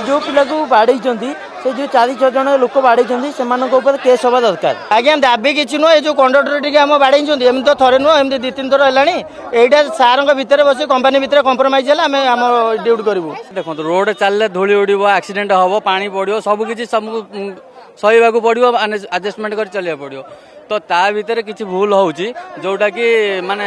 जो पिला को बाड़े से जो 4-6 जन लोक बाड़े से केस हवा दरकार। आज्ञा दाबी किसी नुह जो कंडक्टर टी आम बाड़े एम तो थे नुह एम 2-3 थर है यहाँ सार भर बस कंपानी भितर कंप्रोमाइज है आम ड्यूटी करूँ। देखो रोड चलने धूली उड़ एक्सीडेंट हम पानी पड़ो सबकि सब सहवाक पड़ो आडजस्टमेंट कर चलिया पड़ो तो ता भीतर किसी भूल होउची जोटा कि माने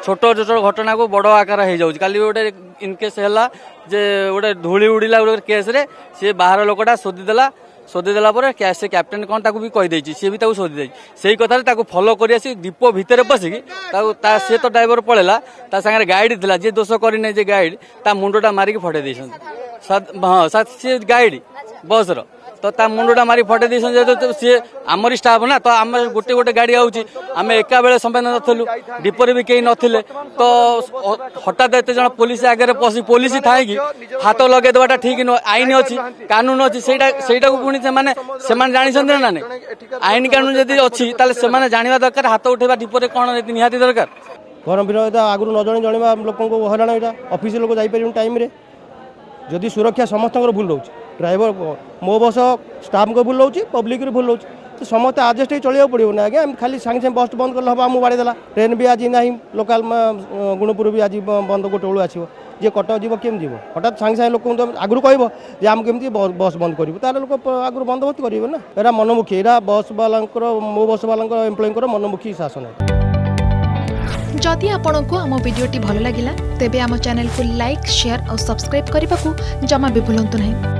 छोट छोट घटना को बड़ आकार हो जाउची। काली गोटे इनकेस है जे गोटे धूली उड़ीला गोटे केस रे सी बाहर लोकटा शोधीदेला से कैप्टेन कौन ताकू भी कहीदे सी भी शोधी से कथा फॉलो कर दीप भितर पशिकी सी तो ड्राइवर पड़ेगा सागर गाइड थी जी दोष करने जे गाइड ता मुंडा मारिक फटे देते हाँ सी गाइड बस रो तो ता मुंडा मारी फटे देते सी आमरी स्टाफ ना तो आम गोटे गोटे गाड़ी आउची आम एका बेले समय नथिलु डिपोरे भी कहीं नथिले तो हठात एत जन पुलिस आगे पशि पुलिस थाई हाथ लगे देवाटा ठीक नुह आईन अच्छी कानून अच्छी सेटा को पुणी से जानी ना नहीं आईन कानून जदि अच्छी ताले जाना दरकार हाथ उठेबा डिपोरे कौन निहाती दरकार। गरम दिन आगुरी न जन जनवा लोक हराण यहाँ ऑफिस लोक जापर टाइम जदि सुरक्षा समस्त भूल रोचे ड्राइवर मो बस स्टाफ को भूल रोचे पब्लिक भूल रोचे तो समस्त आडजस्ट चलिया पड़ो ना आज्ञा खाली सांगे सांगे बस बंद कर हम बाड़ेदेला ट्रेन भी आज ना लोकाल गुणपुर भी आज बंद गोटे बेलू आसो जी कटक जीव केम जीव हठात सांगे सांगे लोक आगुरी कह आम केमी बस बंद करूँ तार लोक आगुरी बंदोबस्त करेंगे ना एरा मनमुखी एरा बस वाला मो बस वाला एम्प्लॉय मनमुखी शासन है। जदि आपंक आम भिडी भल लगा तेब आम चैनल को लाइक शेयर और सब्सक्राइब करने को जमा भी भूलु नहीं।